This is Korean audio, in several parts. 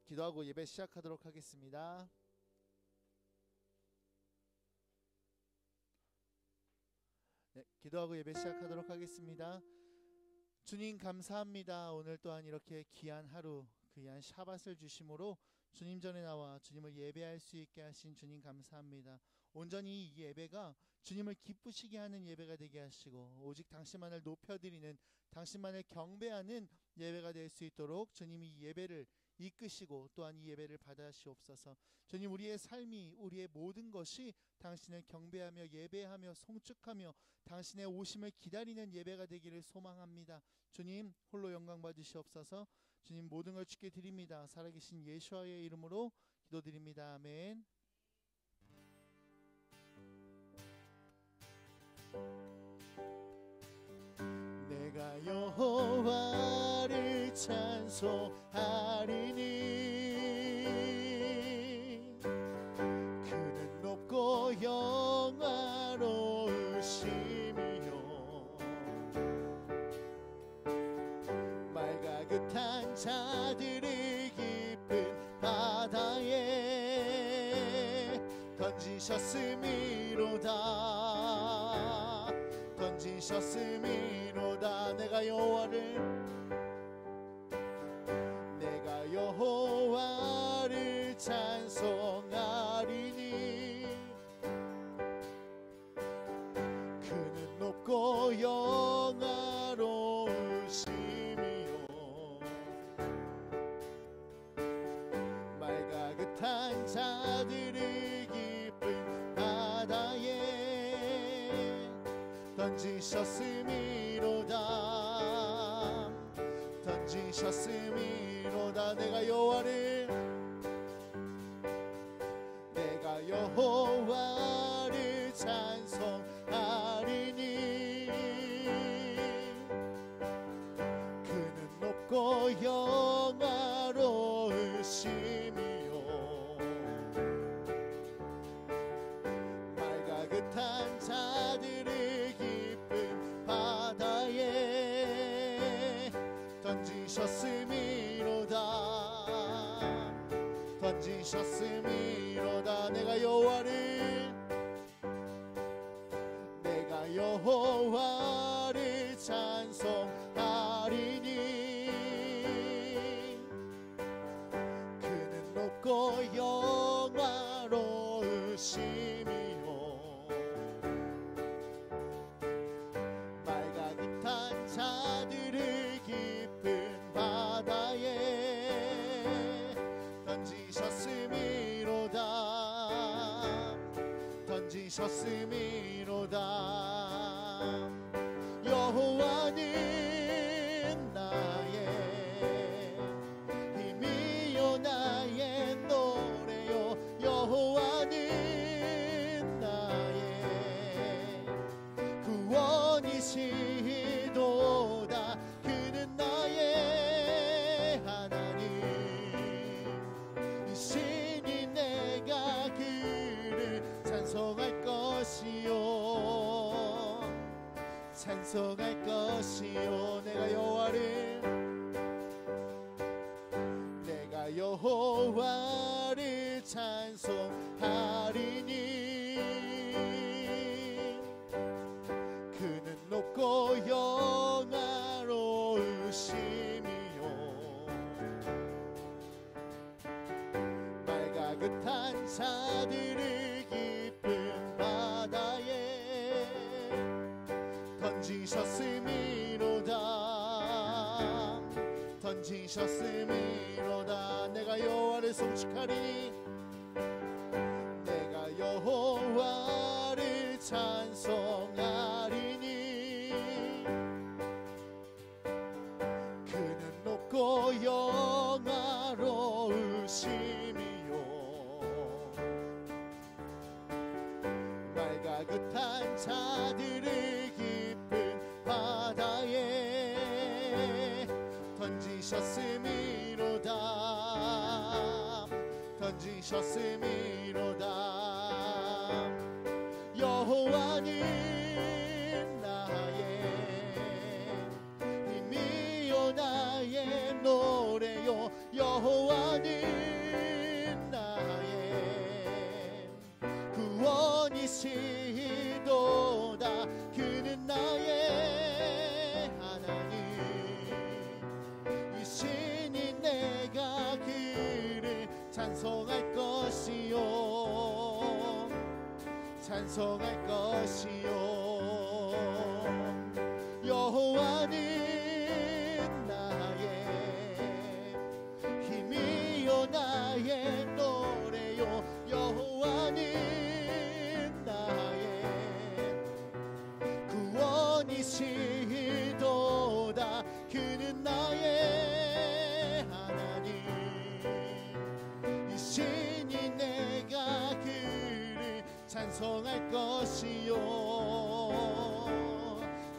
기도하고 예배 시작하도록 하겠습니다. 기도하고 예배 시작하도록 하겠습니다. 주님 감사합니다. 오늘 또한 이렇게 귀한 하루, 귀한 샤밧을 주심으로 주님 전에 나와 주님을 예배할 수 있게 하신 주님 감사합니다. 온전히 이 예배가 주님을 기쁘시게 하는 예배가 되게 하시고 오직 당신만을 높여드리는, 당신만을 경배하는 예배가 될 수 있도록 주님이 이 예배를 이끄시고 또한 이 예배를 받아시옵소서. 주님, 우리의 삶이, 우리의 모든 것이 당신을 경배하며 예배하며 송축하며 당신의 오심을 기다리는 예배가 되기를 소망합니다. 주님, 홀로 영광 받으시옵소서. 주님, 모든 걸 주께 드립니다. 살아계신 예수와의 이름으로 기도드립니다. 아멘. 내가 여호와를 찬송하리니 그는 높고 영화로우시며 말가긋한 자들을 깊은 바다에 던지셨음이로다. 내가 여호와를 찬송하리니 그는 높고 영화로우시며 말가긋한 자들을 깊은 바다에 던지셨음이로다. 내가 여호와를 찬송하리니 그는 높고 영화로우시며 말가긋한 자들을 깊은 바다에 던지셨음이로다. 내가 여호와를 찬송하리니 그는 높고 영화로우시며 말가긋한 자들을 깊은 바다에 던지셨음이로다. 여호와는 나의 힘이요 나의 노래요. 여호와는 나의 구원이시도다. 그는 나의 하나님 이시니 내가 그를 찬송할 것이요. 내가 여호와를 찬송하리니 그는 높고 영화로우시며 말가긋한 자들을 깊은 바다에 던지셨음이로다. 내가 여호와를 송축하리니 내가 여호와를 찬송하리니 그는 높고 영화로우시며 말가긋한 자들을 깊은 바다에 던지셨음이로다. 여호와는 나의 힘이요 나의 노래요. 여호와는 찬송할 것이요 찬송할 것이요 여호와는 나의 힘이요 나의 노래요 여호와는 나의 구원이시도다 그는 나의 하나님 이시니 내가 그를 찬송할 것이요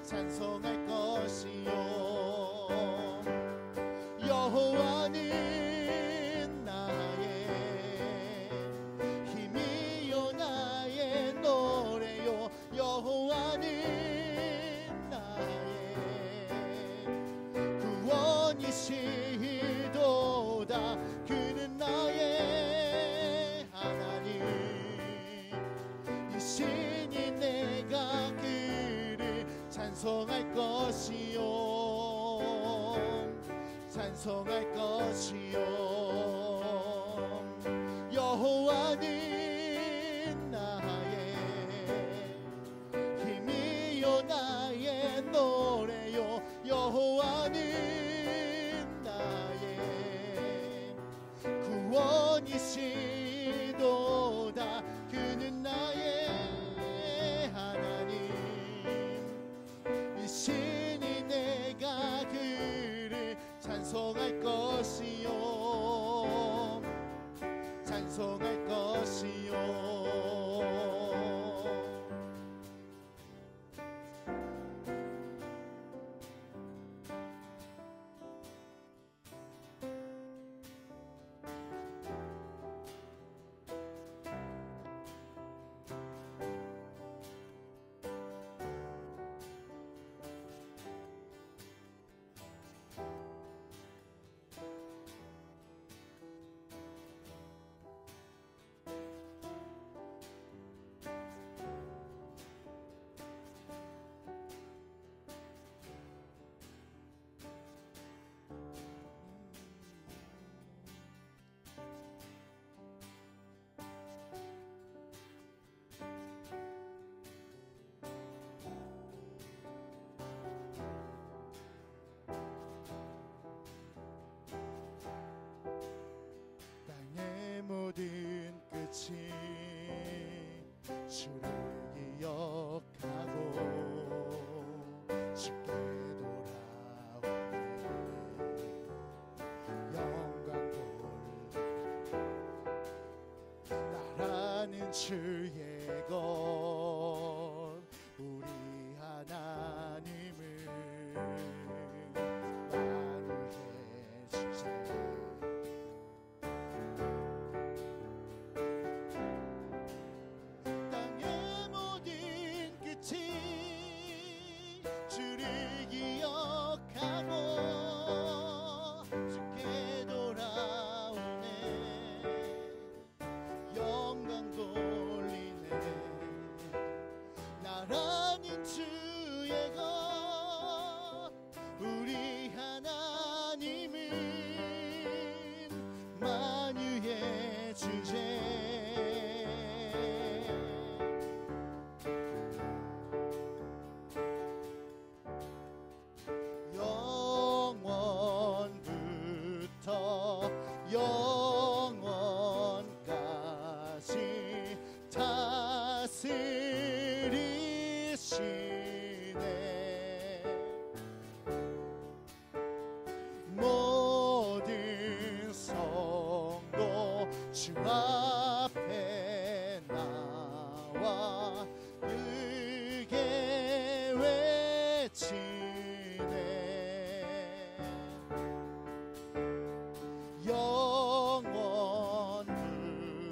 찬송할 것이요 여호와는 나의 힘이요 나의 노래요 여호와는 나의 구원이시도다 그는 나의 하나님 이시니 내가 그를 찬송할 것이요 찬송할 것이요 여호와는 나의 힘이요 나의 노래요 여호와는 나의 구원이시도다 그는 나의 하나님 이시니 내가 그를 찬송할 것이요 찬송할 것이요 모든 끝이 주를 기억하고 주께 돌아오네 영광 돌 나라는 주의 것 우리 하나님을 만유해 주세 주를 기억하고 주께 돌아오네 영광 돌리네 나라는 주의 것 우리 하나님은 만유의 주제 영원까지 다스리시네 모든 성도 주 앞에 나와 크게 외치네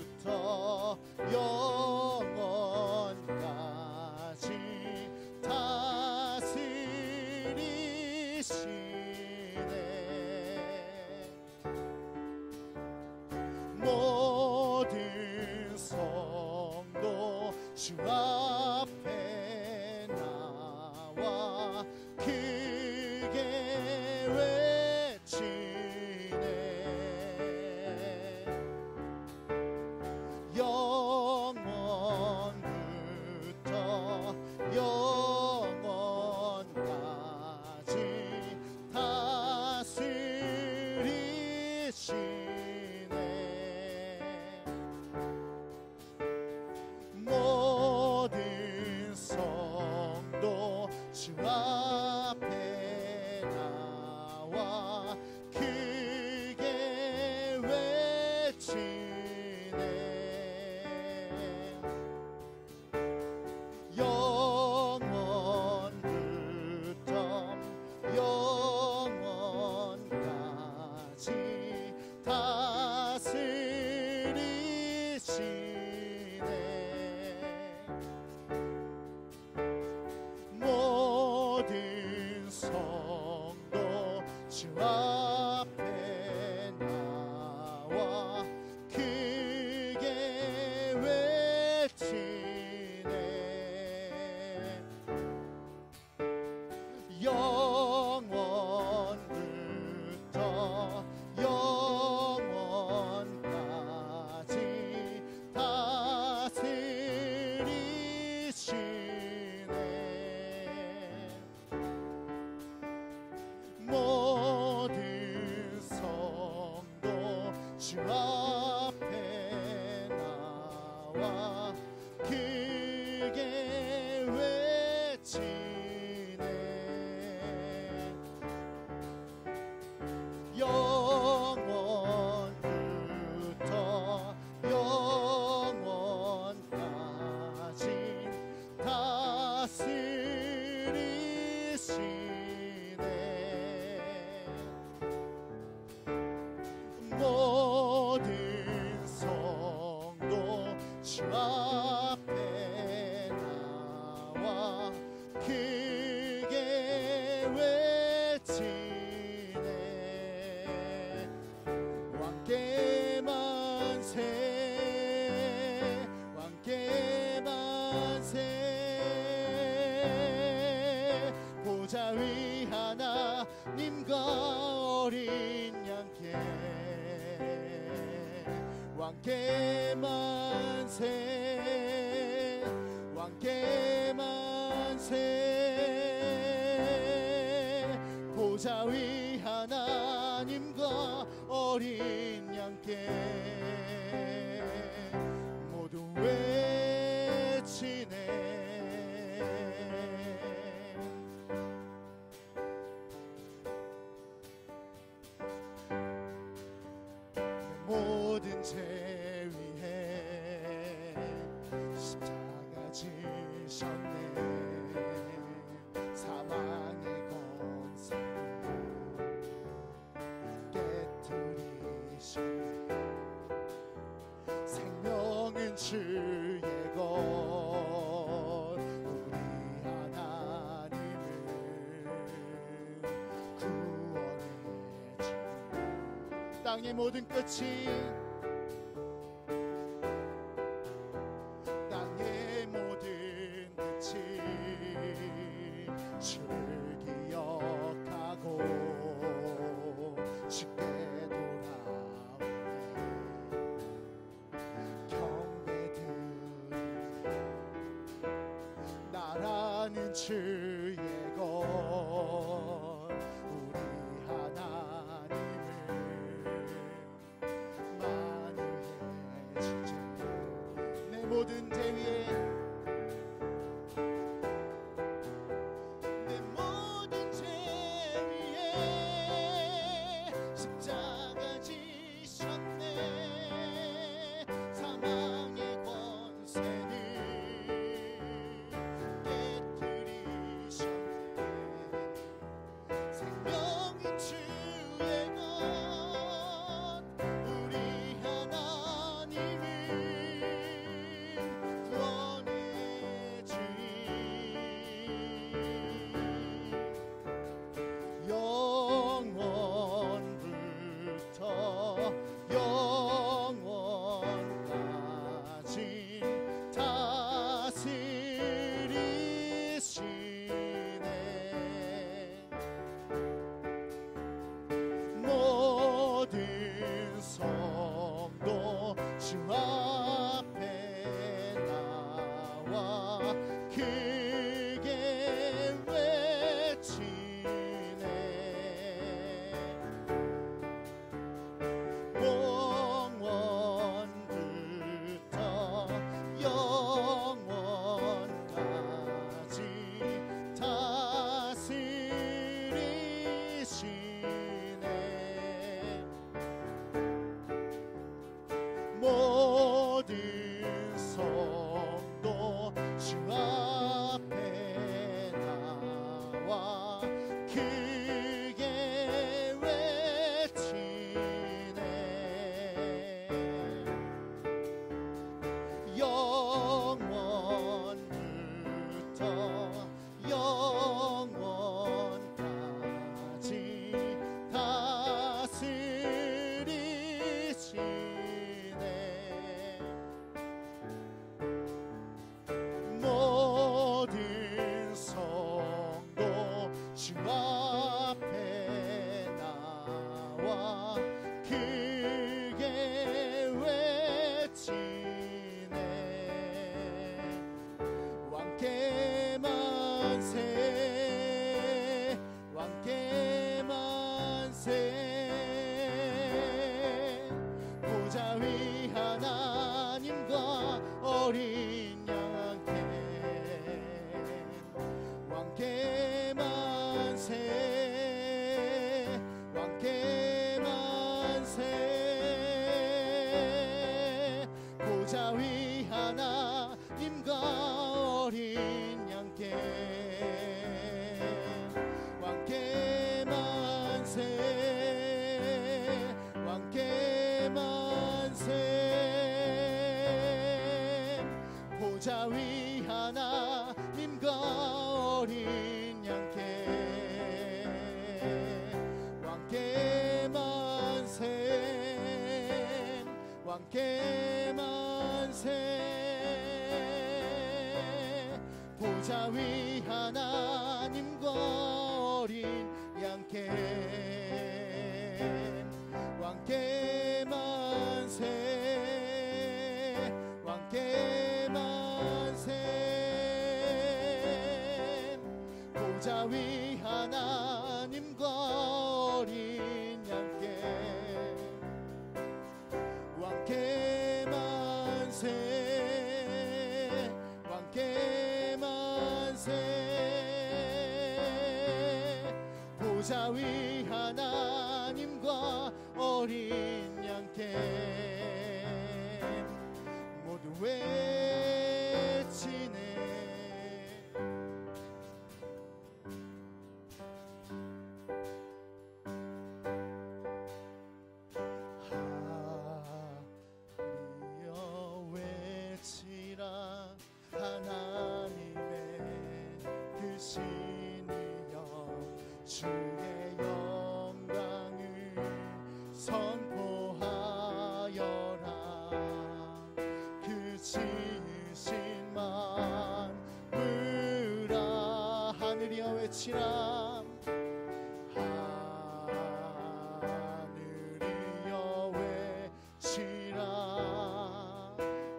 영원부터 영원까지 다스리시네 모든 성도 주 앞에 나와 크게 외치네 앞에 나와 크게 외치네. 영원부터 영원까지 다스리시네. 모든 성도 주 앞에 나와 크게 외치네. 왕께 만세, 왕께 만세. 보좌 위 하나님과 어린 양께 왕께 만세, 왕께 만세. 보좌 위 하나님과 어린 양께 모두 외치네. 모든 죄 위해 십자가 지셨네. 사망의 권세 깨뜨리셨네. 생명은 주의 것, 우리 하나님을 구원해 주네. 땅의 모든 끝이, 땅의 모든 끝이 주를 기억하고 주께 돌아오네. 경배드리네. 나라는 주의 것, 우리 하나님을 만유해 주제. 내 모든 죄 위에, 내 모든 죄 위에 십자가 지셨네. 사망의 권세를 깨뜨리셨네. 생명이 주의 것, 우리 하나님을 구원해 주니. 영원부터 영원까지 다스리시네. 모든 성도 주 앞에 나와 크게 외치네. 영원부터 영원까지 다스리시네. 보좌 위 하나님과 어린 양께 왕께 만세 왕께 만세 보좌 위 하나님과 어린 양께 왕께 만세 왕께 만세 보좌 위 하나님과 어린 양께 왕께 만세 왕께 만세 보좌 위 하나님과 어린 양께 왕께 만세 왕께 만세 보좌 위 하나님과 어린 양께 모두 외치네 하리여 외치라 하나님의 그 신이여 주의 영광을 선포하여라 그 지으신 만물아 하늘이여 외치라 하늘이여 외치라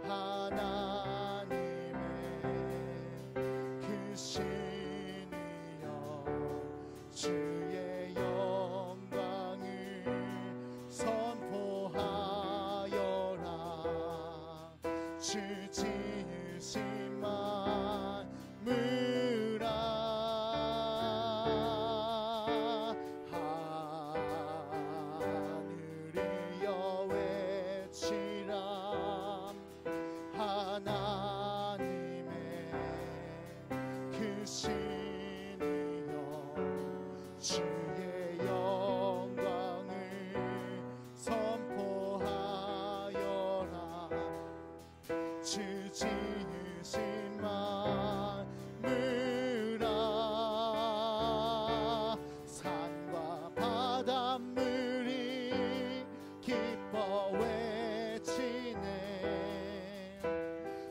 하나님의 그 신이여 주의 영광을 선포하여라 주 지으신 만물아 하늘이여 외치라 하나님의 그 신이여 주의 영광을 선포하여라 주 지으신 만물아 산과 바닷물이 기뻐 외치네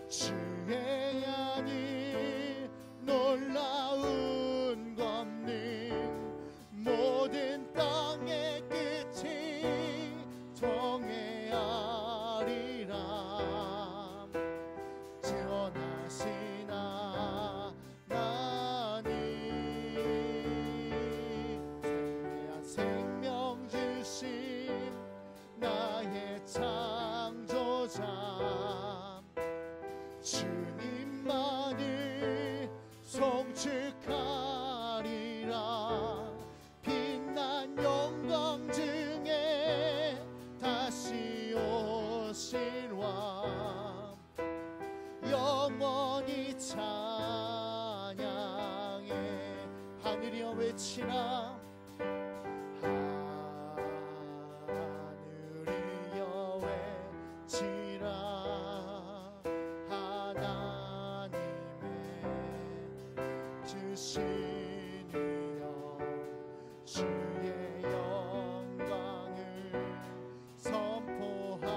주의 양이 놀라운 권능 모든 땅의 끝이 통해하리라 지원하신 하나님 생애한 생명 주신 나의 창조자 주님만을 송축하리라 빛난 영광 중에 다시 오실 왕 영원히 찬양해 하늘이여 외치라 하늘이여 외치라 하나님의 주신이여 주의 영광을 선포하여라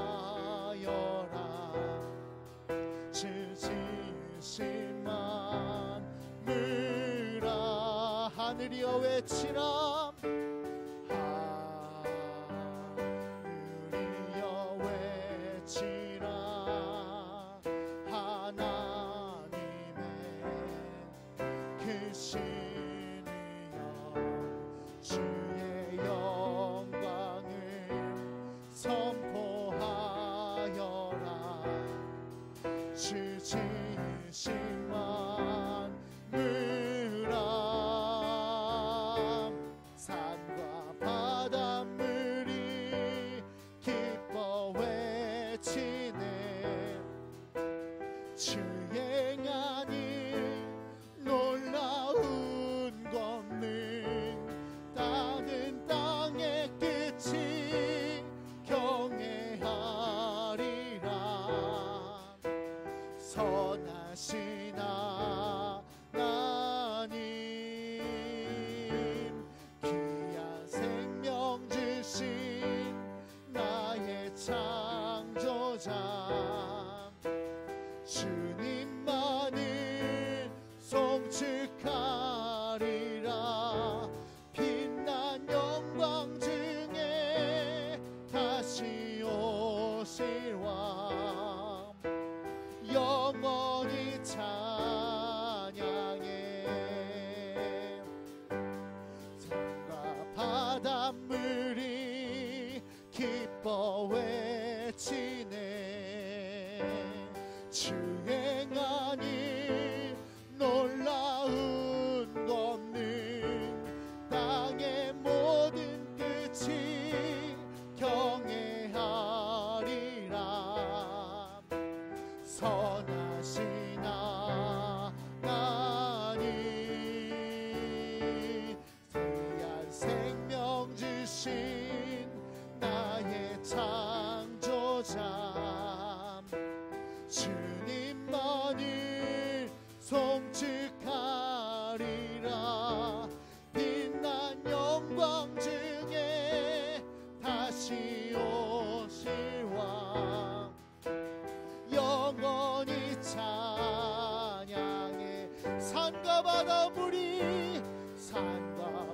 주 지으신 만물아 하늘이여 외치라 하늘이여 외치라 하나님의 그 신이여 주의 영광을 선포하여라 주 지으신 만물아 산과 바닷물이 기뻐 외치네 창조자 주님만을 송축하리라. 빛난 영광 중에 다시 오실 왕 영원히 찬양해. 산과 바닷물이 기뻐 외치네. 주 행하니 놀라운 권능 땅의 모든 끝이 경외하리라. 선하신 하나님 귀한 생명 주신 나의 창조자 주님만을 송축하리라. 빛난 영광 중에 다시 오실 왕 영원히 찬양해. 산과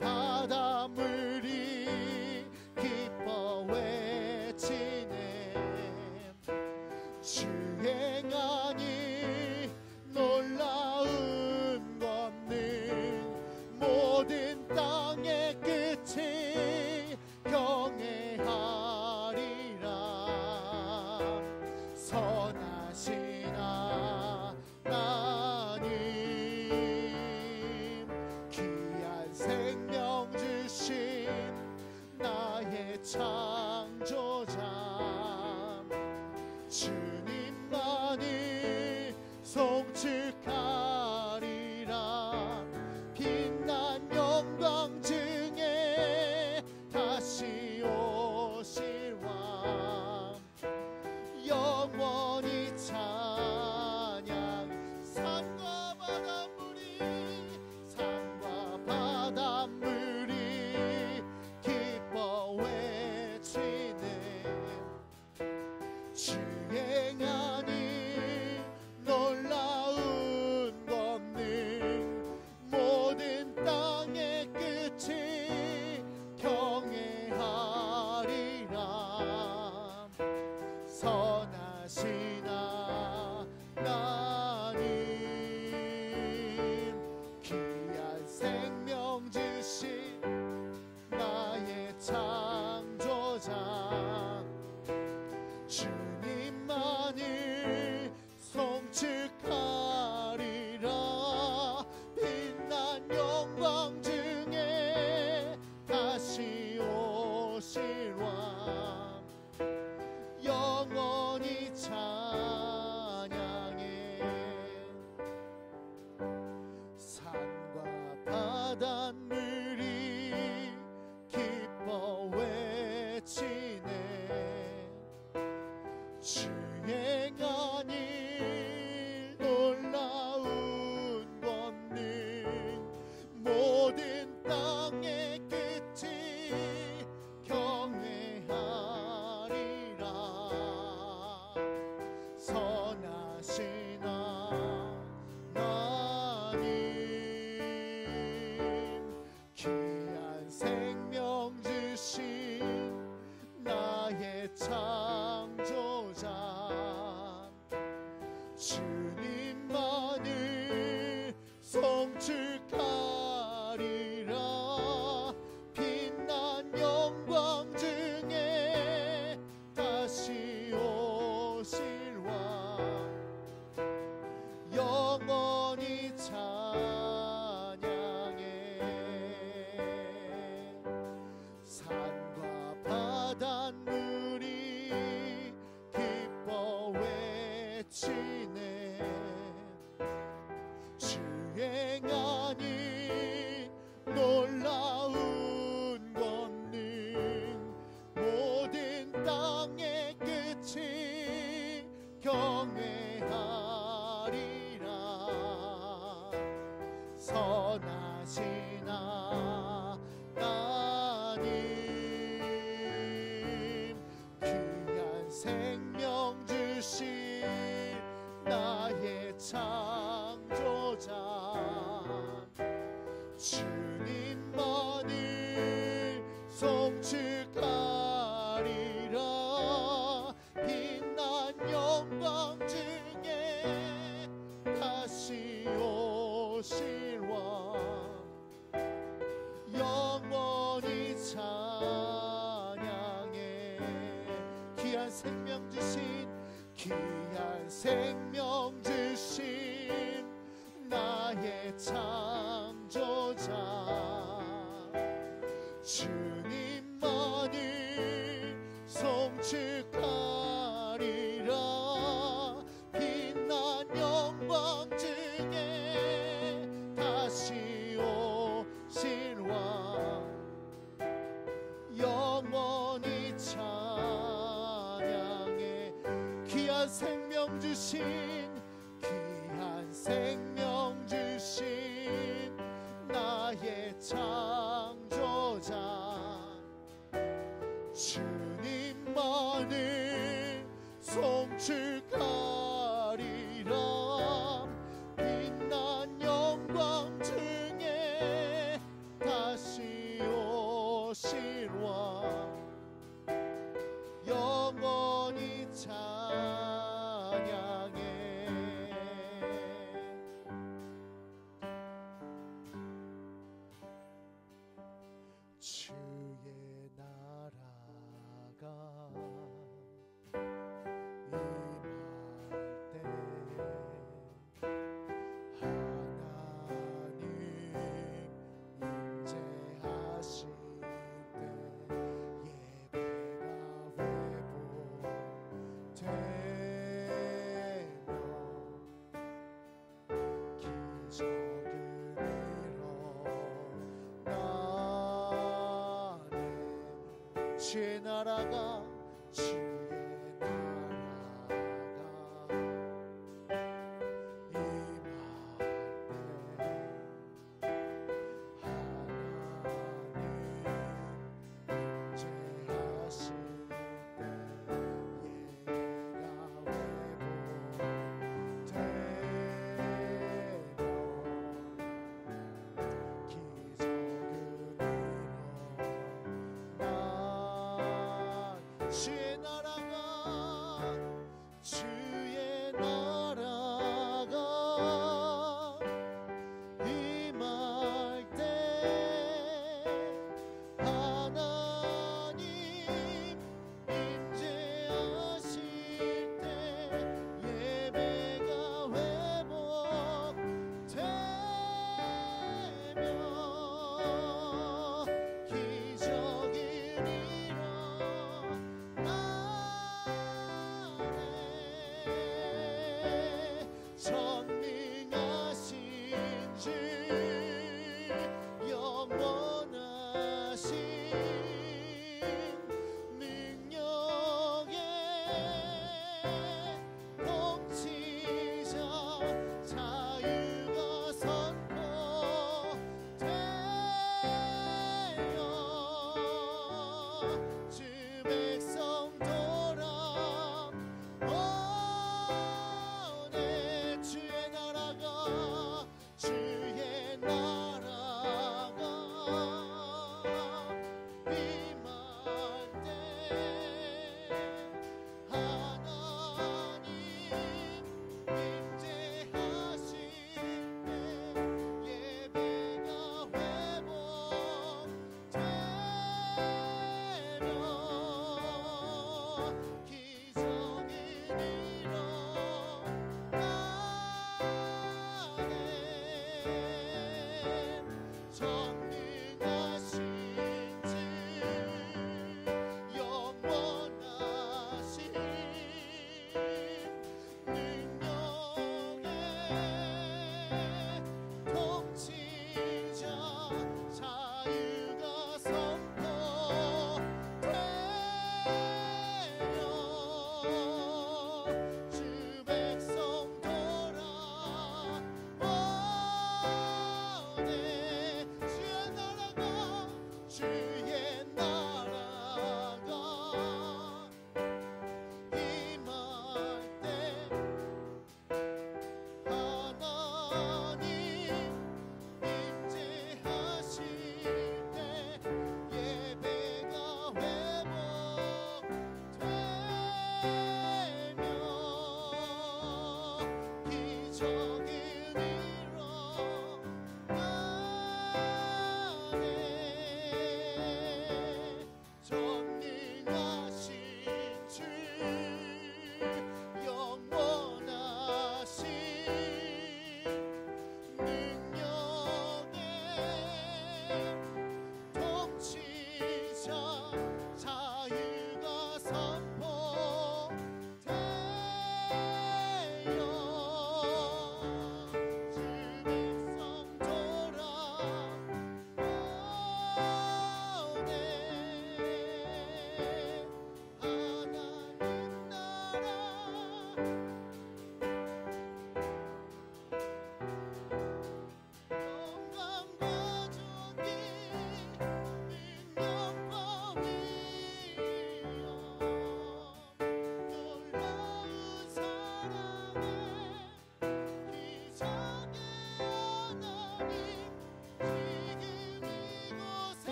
바닷물이 기뻐 외치네. 주 행하니 놀라운 권능 모든 땅의 끝이 경외하리라. 선하신 하나님 귀한 생명 주신 나의 창조자 주님만을 송축하리라. 빛난 영광 중에 다시 오실 왕 영원히 찬양. 산과 바닷물이 기뻐 외치네. 주 행하니 놀라운 권능 모든 땅의 끝이 경외하리라. 선하신 하나님 귀한 생명 주신 나의 창조자 주님만을 송축하리라. 빛난 영광 중에 다시 오실 왕 영원히 찬양해. 산과 바닷물이 기뻐 외치네. 주 행하니 놀라운 권능 모든 땅의 끝이 경외하리라. 선하신 하나님 귀한 생명 주신 나의 창조자 주님만을 송축하리라. 빛난 영광 중에 다시 오실 왕 영원히 찬양해. 산과 바닷물이 기뻐 외치네. 주 행하니 놀라운 권능 모든 땅의 끝이 경외하리라. 선하신 하나님 귀한 생명 주신 나의 창조자 주님만을 송축하리라. 빛난 영광 중에 다시 오실 왕 영원히 찬양해. 귀한 생명 주신 귀한 생명 주신 나의 창조자 주님만을 송축하리라. 빛난 영광 중에 다시 오실 왕 영원히 찬양해. 귀한 생명 주신 귀한 생명 주신 나의 창조자 주님만을 송축하리라. 빛난 영광 중에 다시 오실 왕 영원히 찬양해. 주의 나라가 임할 때 하나님 임재하실 때 예배가 회복되며 기적은 일어나네. 주의 나라가 주의 나라가 임할 때 하나님 임재하실 때 예배가 회복되며 기적은 일어나. 주의 나라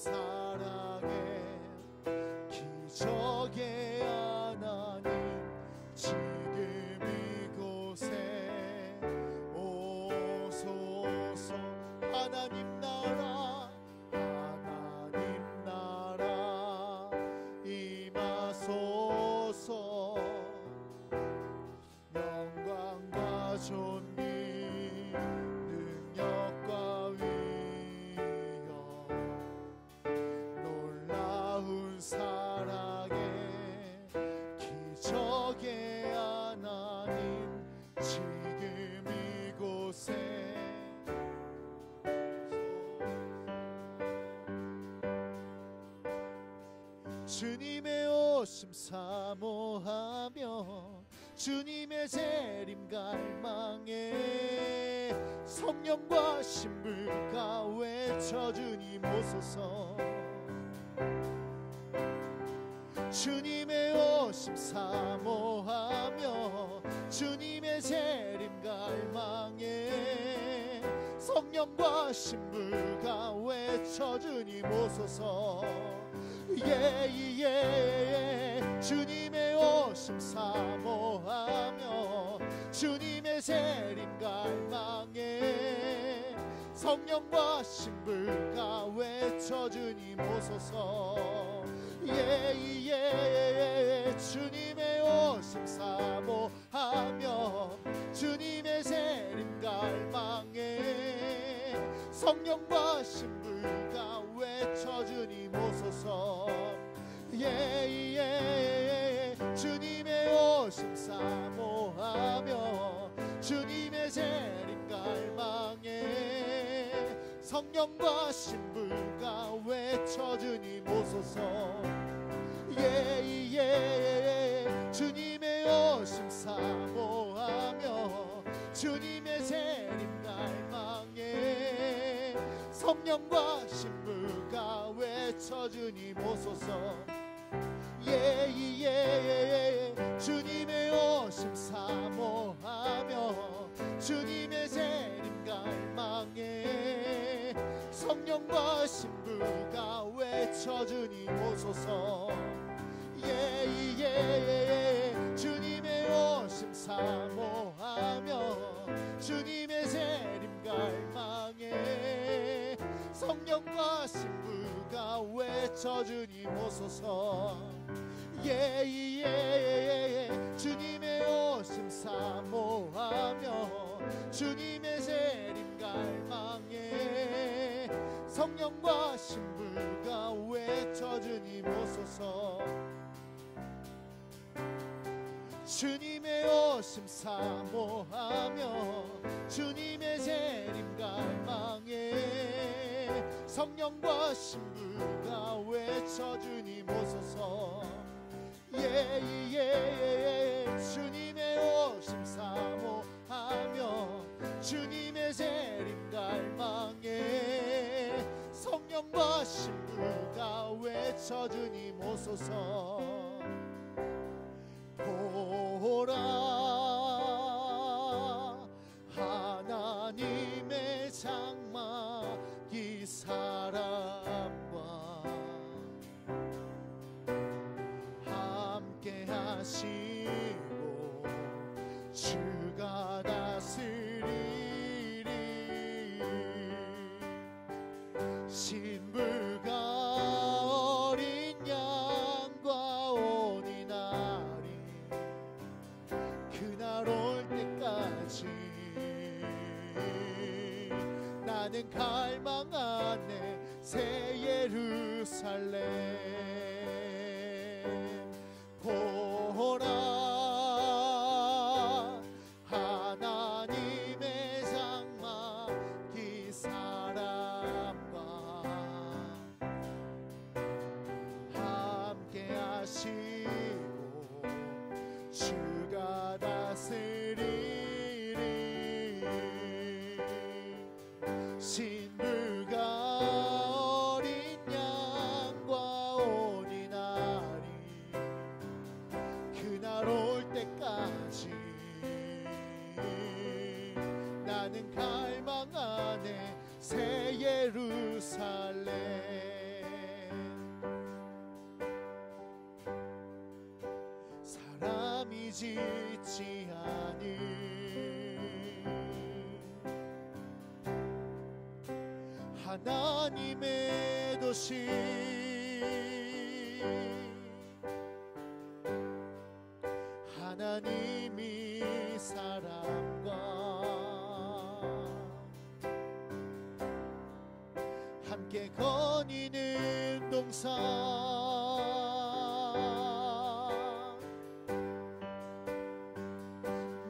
사랑의 기적의 하나님 지금 이곳에 오소서. 하나님 나라 임하소서. 영광과 존귀 능력과 위엄 놀라운 사랑의 기적의 하나님 지금 이곳에 주님의 오심 사모하며 주님의 재림 갈망해 성령과 신부가 외쳐 주님 오소서. 주님의 오심 사모하며 주님의 재림 갈망해 성령과 신부가 외쳐 주님 오소서. 예예 주님의 오심 사모하며 주님의 재림 갈망해 성령과 신부가 외쳐 주님 오소서. 예예 주님의 오심 사모하며 주님의 재림 갈망해 성령과 신부가 외쳐 주님 오소서. 예예 주님의 오심 사모하며 주님의 재림 갈망해 성령과 신부가 외쳐 주님 오소서. 예예 주님의 오심 사모하며 주님의 재림 갈망해 성령과 신부가 외쳐 주님 오소서. 예예 주님의 오심 사모하며 주님의 재림 갈망해 성령과 신부가 외쳐 주님 오소서. 예예 주님의 오심 사모하며 주님의 재림 갈망해 성령과 신부가 외쳐 주님 오소서. 예예 주님의 오심 사모하며 주님의 재림 갈망해 성령과 신부가 외쳐 주님 오소서. 주님의 오심 사모하며 주님의 재림 갈망해 성령과 신부가 외쳐 주님 오소서. 예예 주님의 오심 사모하며 주님의 재림 갈망해 성령과 신부가 외쳐 주님 오소서. 보라 하나님의 장막 이 사람과 함께 하시고 주가 다스리리. 신부가 어린 양과 온이 나리 그날 올 때까지 나는 갈망하네 새 예루살렘. 보라 하나님의 장막 이 사람과 함께 하시고 주가 다스리리. 신부가 어린 양과 온이 나리 그날 올 때까지 나는 갈망하네 새 예루살렘. 마음이 짓지 않을 하나님의 도시 하나님이 사람과 함께 거니는 동산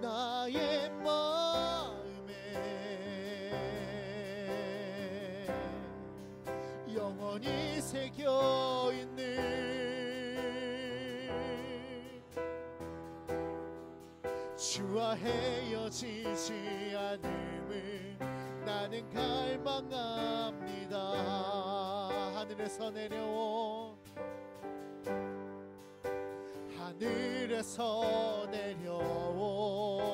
나의 마음에 영원히 새겨있는 주와 헤어지지 않음을 나는 갈망합니다. 하늘에서 내려온 하늘에서 내려온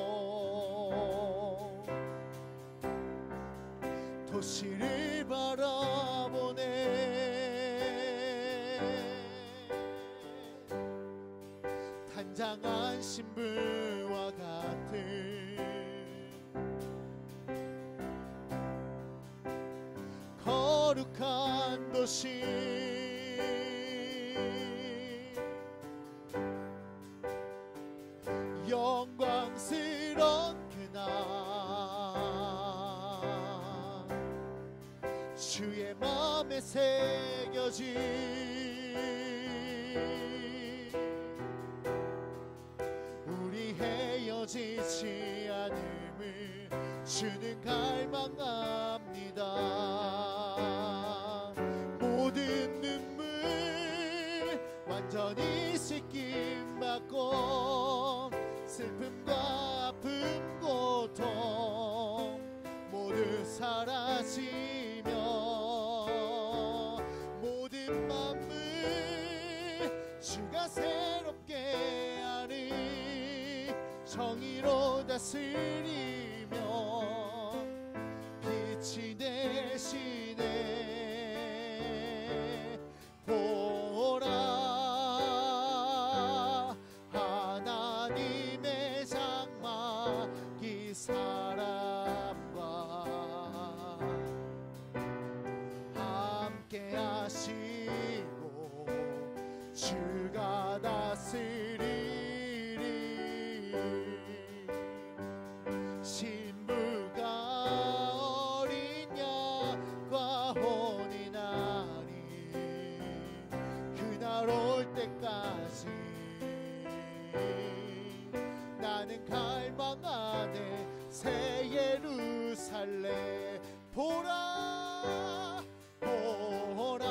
도시를 바라보네 단장한 신부와 같은 거룩한 도시 영광스러운 그날 주의 마음에 새겨진 우리 헤어지지 않음을 주는 갈망합니다. 모든 눈물 완전히 씻김받고 슬픔과 아픔 고통 모두 사라지며 모든 만물 주가 새롭게 하리 정의로 다스리며 빛이 되시네 보라 하나님의 장막이 사람과 함께 하시고 주가 다스리리 신부가 어린 양과 혼인하리 그날 올 때까지 나는 갈망하네 새 예루살렘 보라 보라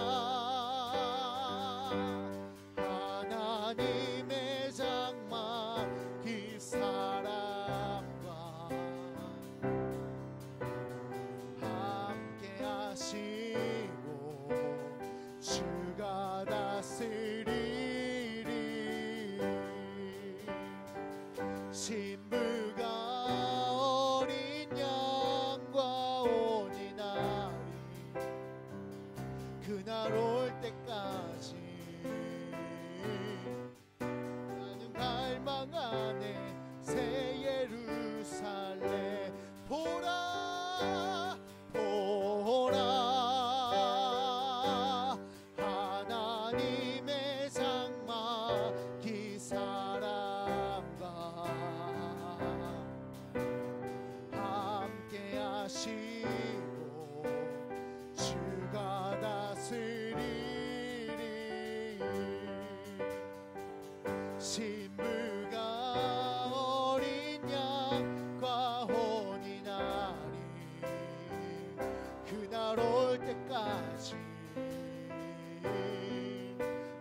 하나님의 장막 그 사람과 함께 하시고 주가 다스리리 신부가 어린 양과 혼인하리 그날 올 때까지 나는 갈망하네 새 예루살렘 보라 보라 하나님의 장막 그 사람과 함께 하시고 주가 다스리리 신부가 어린 양과 혼인하리 그날 올 때까지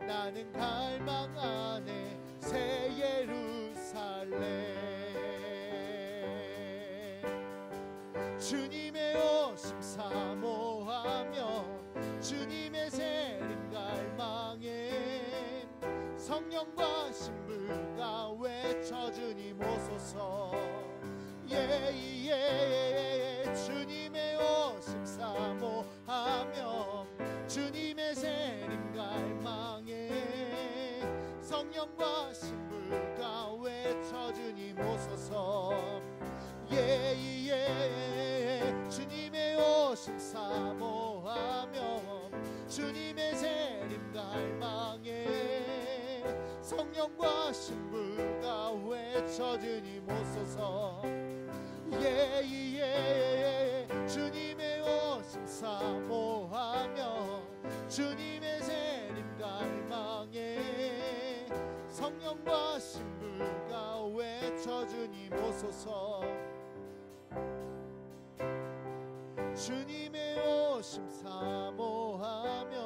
나는 갈망하네 새 예루살렘 주님의 오심 사모하며 주님의 재림 갈망해 성령과 신부가 외쳐 주님 오소서 예예 주님의 오심 사모하며 주님의 재림 갈망해 성령과 신부 신부가 외쳐 주님 오소서. 예예 주님의 오심 사모하며 주님의 재림 갈망해 성령과 신부가 외쳐 주님 오소서. 예예 주님의 오심 사모하며 주님의 재림 갈망해 성령과 신부가 외쳐 주님 오소서. 주님의 오심 사모하며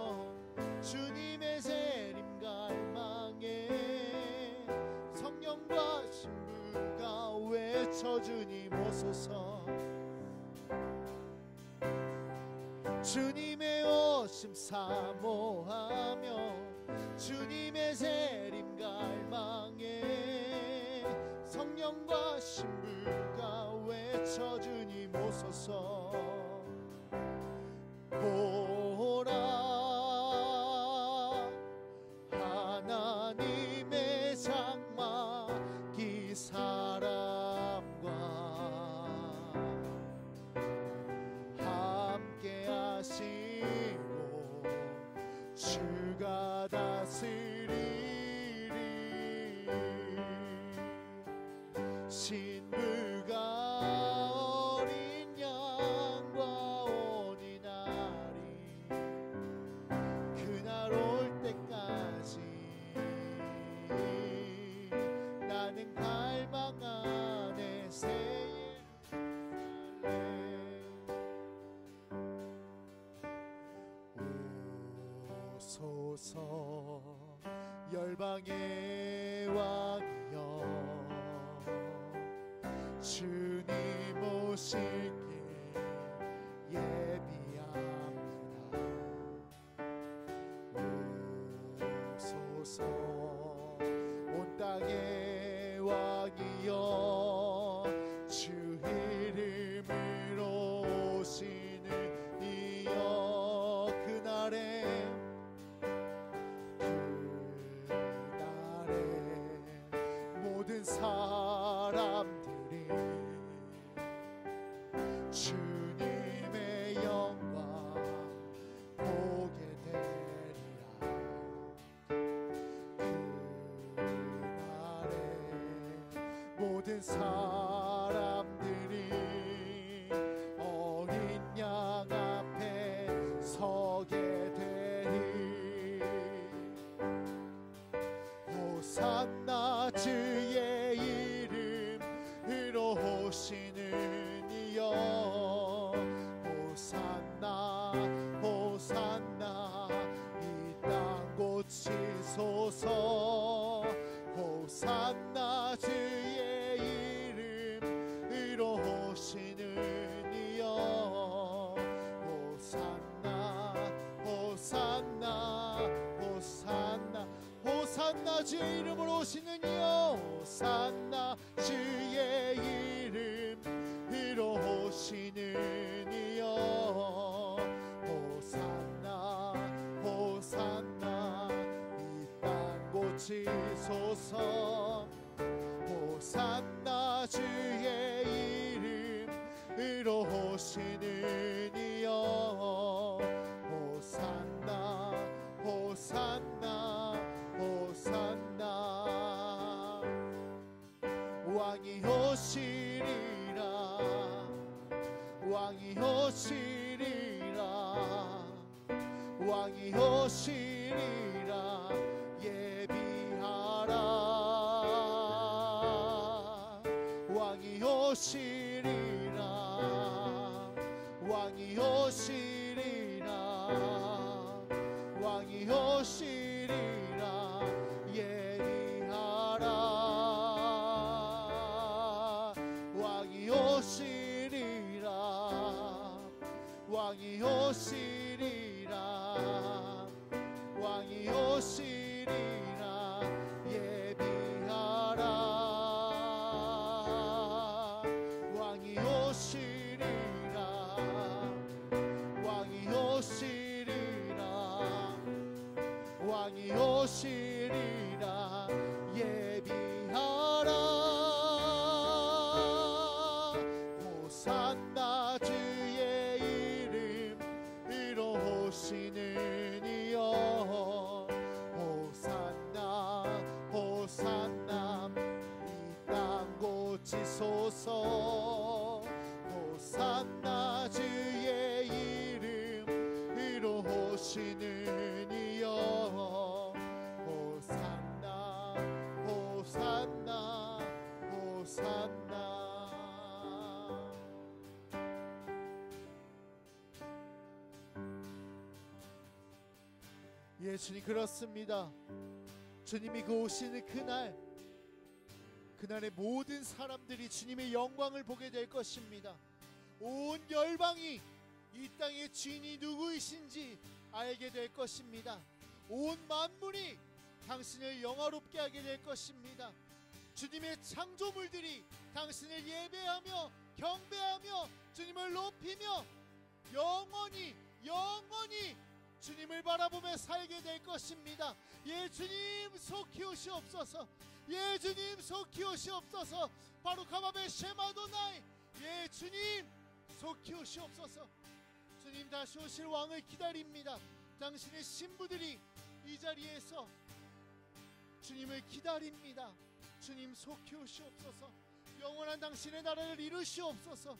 주님의 재림 갈망해 성령과 신부가 외쳐 주님 오소서. 주님의 오심 사모하며 주님의 재림 갈망해 성령과 신부가 외쳐 주님 오소서. 보라 하나님의 장막이 사람과 함께 하시고 주가 다스리리. 신부가 어린 양과 오니 날이 그날 올 때까지 나는 갈망 안에 새 오소서. 열방의 왕이여 주님 오실 길 예비합니다. 오소서. 온 땅의 왕이여 주 이름으로 오시는 이여 그날에 모든 사람들이 주님의 영광 보게 되리라. 그날에 모든 사람들이 어린 양 앞에 서게 되리. 호산나 주의 이름으로 오시는 이여. 호산나 호산나 이 땅 고치소서. 호산나 주의 이름으로 오시는 이여. 호산나 호산나 호산나 호산나 주의 이름으로 오시는 이여. 호산나 주의 이름으로 오시는 이여. 호산나 호산나 이 땅 고치소서. 호산나 주의 이름으로 오시는 이여. 호산나 호산나 호산나. 왕이 오시리라 왕이 오시리라 왕이 오시리라 예비하라. 왕이 오시리라 왕이 오시리라 왕이 오시리라 예비하라. 왕이 오시리라 왕이 오시리라 왕이 오시리라 예비하라. 왕이 오시리라 왕이 오시리라 왕이 오시리라 예비 호산나 이 땅 고치소서 호산나 주의 이름으로 오시는 이여 호산나 호산나 호산나. 예, 주님 그렇습니다. 주님이 그 오시는 그날의 모든 사람들이 주님의 영광을 보게 될 것입니다. 온 열방이 이 땅의 주인이 누구이신지 알게 될 것입니다. 온 만물이 당신을 영화롭게 하게 될 것입니다. 주님의 창조물들이 당신을 예배하며 경배하며 주님을 높이며 영원히 주님을 바라보며 살게 될 것입니다. 예, 주님 속히 오시옵소서. 예, 주님 속히 오시옵소서. 바로 가바베 쉐마도나이. 예, 주님 속히 오시옵소서. 주님 다시 오실 왕을 기다립니다. 당신의 신부들이 이 자리에서 주님을 기다립니다. 주님 속히 오시옵소서. 영원한 당신의 나라를 이루시옵소서.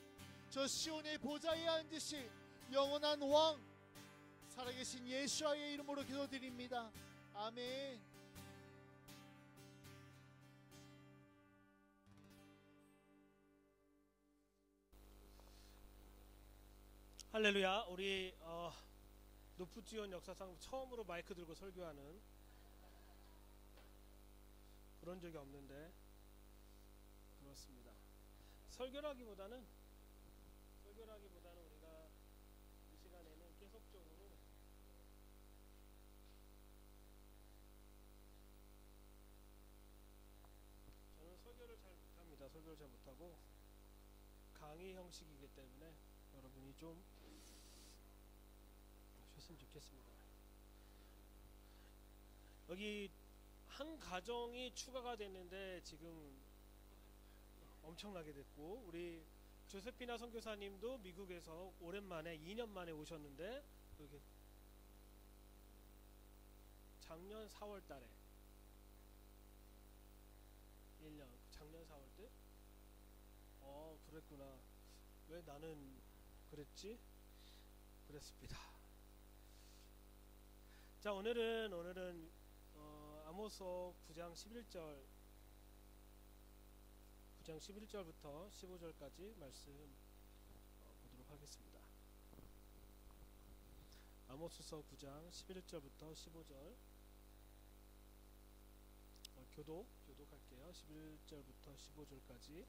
저 시온의 보좌에 앉으실 영원한 왕 살아계신 예수와의 이름으로 기도드립니다. 아멘. 할렐루야. 우리 노프지원 역사상 처음으로 마이크 들고 설교하는 그런 적이 없는데 그렇습니다. 설교라기보다는 우리가 이 시간에는 계속적으로 저는 설교를 잘 못하고 강의 형식이기 때문에 여러분이 좀 하셨으면 좋겠습니다. 여기 한 가정이 추가가 됐는데 지금 엄청나게 됐고, 우리 조세피나 선교사님도 미국에서 오랜만에 2년 만에 오셨는데 여기 작년 4월 달에 1년 작년 4월 때 그랬구나. 왜 나는 그랬지? 그랬습니다. 자, 오늘은 아모스 9장 11절부터 15절까지 말씀 보도록 하겠습니다. 아모스서 9장 11절부터 15절 교독할게요. 11절부터 15절까지.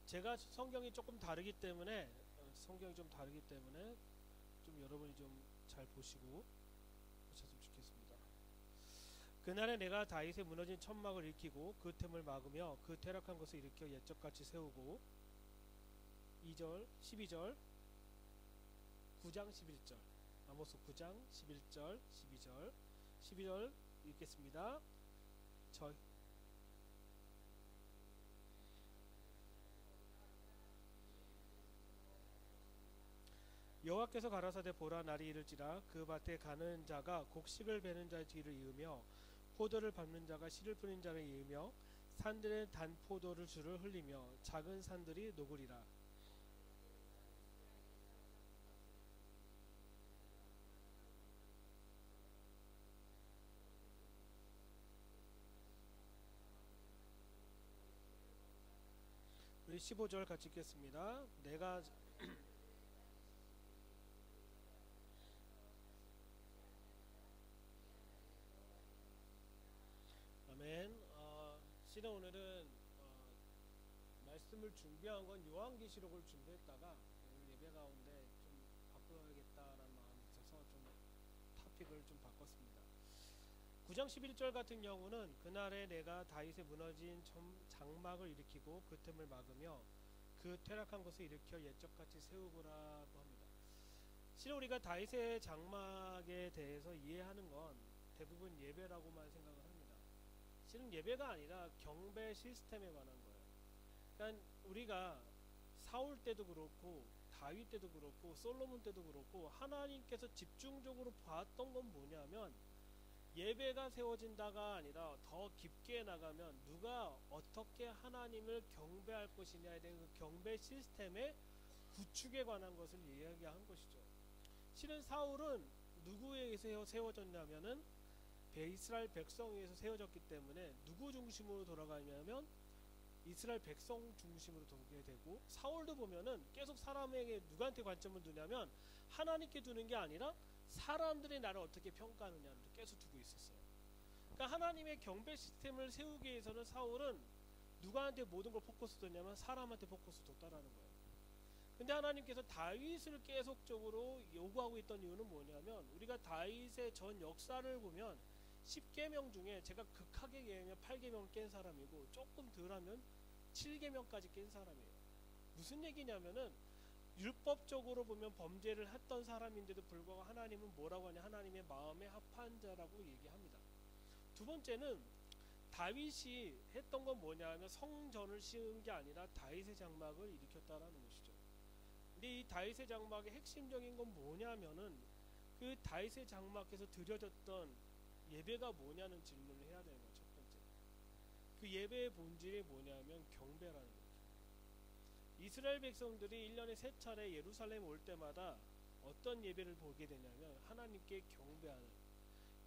제가 성경이 조금 다르기 때문에 좀 여러분이 좀 잘 보시고 보셨으면 좋겠습니다. 그날에 내가 다윗의 무너진 천막을 일으키고 그 틈을 막으며 그 퇴락한 것을 일으켜 옛적같이 세우고 2절 12절 9장 11절 아모스 9장 11절 12절 읽겠습니다. 여호와께서 가라사대 보라 날이 이를지라 그 밭에 가는 자가 곡식을 베는 자의 뒤를 이으며 포도를 밟는 자가 씨를 뿌리는 자를 이으며 산들의 단 포도를 줄을 흘리며 작은 산들이 녹으리라. 우리 15절 같이 읽겠습니다. 내가 아멘. 실은 오늘은 말씀을 준비한 건 요한계시록을 준비했다가 오늘 예배 가운데 좀 바꿔야겠다라는 마음이 있어서 좀 토픽을 좀 바꿨습니다. 9장 11절 같은 경우는 그날에 내가 다윗의 무너진 장막을 일으키고 그 틈을 막으며 그 퇴락한 것을 일으켜 옛적같이 세우고라고 합니다. 실은 우리가 다윗의 장막에 대해서 이해하는 건 대부분 예배라고만 생각을 합니다. 실은 예배가 아니라 경배 시스템에 관한 거예요. 그러니까 우리가 사울 때도 그렇고 다윗 때도 그렇고 솔로몬 때도 그렇고 하나님께서 집중적으로 봤던 건 뭐냐면 예배가 세워진다가 아니라 더 깊게 나가면 누가 어떻게 하나님을 경배할 것이냐에 대한 그 경배 시스템의 구축에 관한 것을 이야기한 것이죠. 실은 사울은 누구에 의해서 세워졌냐면은 이스라엘 백성에 의해서 세워졌기 때문에 누구 중심으로 돌아가냐면 이스라엘 백성 중심으로 돌게 되고, 사울도 보면은 계속 사람에게 누구한테 관점을 두냐면 하나님께 두는 게 아니라 사람들이 나를 어떻게 평가하느냐를 계속 두고 있었어요. 그러니까 하나님의 경배 시스템을 세우기 위해서는 사울은 누구한테 모든 걸 포커스 뒀냐면 사람한테 포커스 뒀다라는 거예요. 근데 하나님께서 다윗을 계속적으로 요구하고 있던 이유는 뭐냐면, 우리가 다윗의 전 역사를 보면 10계명 중에 제가 극하게 얘기하면 8계명을 깬 사람이고 조금 덜하면 7계명까지 깬 사람이에요. 무슨 얘기냐면은 율법적으로 보면 범죄를 했던 사람인데도 불구하고 하나님은 뭐라고 하냐, 하나님의 마음에 합한 자라고 얘기합니다. 두 번째는 다윗이 했던 건 뭐냐면 성전을 씌운 게 아니라 다윗의 장막을 일으켰다라는 것이죠. 근데 이 다윗의 장막의 핵심적인 건 뭐냐면은 그 다윗의 장막에서 드려졌던 예배가 뭐냐는 질문을 해야 되는 거죠. 첫 번째, 그 예배의 본질이 뭐냐면 경배라는 거죠. 이스라엘 백성들이 1년에 3차례 예루살렘 올 때마다 어떤 예배를 보게 되냐면 하나님께 경배하는,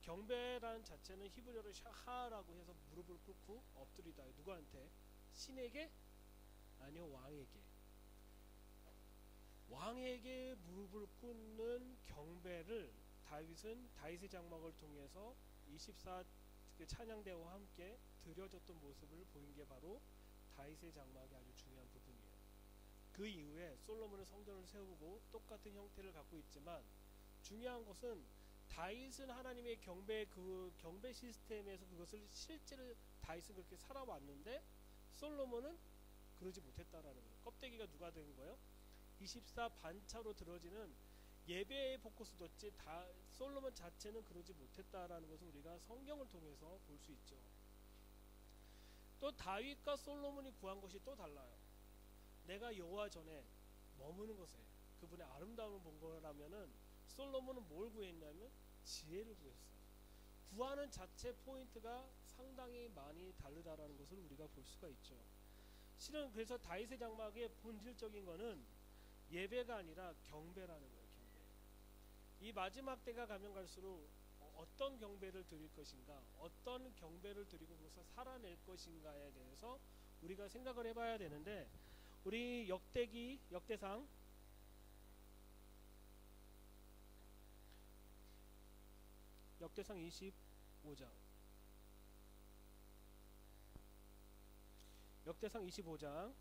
경배라는 자체는 히브리어로 샤하라고 해서 무릎을 꿇고 엎드리다. 누구한테? 신에게? 아니요, 왕에게. 왕에게 무릎을 꿇는 경배를 다윗은 다윗의 장막을 통해서 24 찬양대와 함께 드려졌던 모습을 보인 게 바로 다윗의 장막의 아주 중요한 부분이에요. 그 이후에 솔로몬은 성전을 세우고 똑같은 형태를 갖고 있지만, 중요한 것은 다윗은 하나님의 그 경배 시스템에서 그것을 실제로 다윗은 그렇게 살아왔는데 솔로몬은 그러지 못했다라는 거예요. 껍데기가 누가 된 거예요? 24 반차로 들어지는 예배에 포커스 뒀지 솔로몬 자체는 그러지 못했다라는 것을 우리가 성경을 통해서 볼 수 있죠. 또 다윗과 솔로몬이 구한 것이 또 달라요. 내가 여호와 전에 머무는 것에 그분의 아름다움을 본 거라면은 솔로몬은 뭘 구했냐면 지혜를 구했어요. 구하는 자체 포인트가 상당히 많이 다르다라는 것을 우리가 볼 수가 있죠. 실은 그래서 다윗의 장막의 본질적인 거는 예배가 아니라 경배라는 거예요. 이 마지막 때가 가면 갈수록 어떤 경배를 드릴 것인가, 어떤 경배를 드리고 그것을 살아낼 것인가에 대해서 우리가 생각을 해봐야 되는데, 우리 역대상 25장, 역대상 25장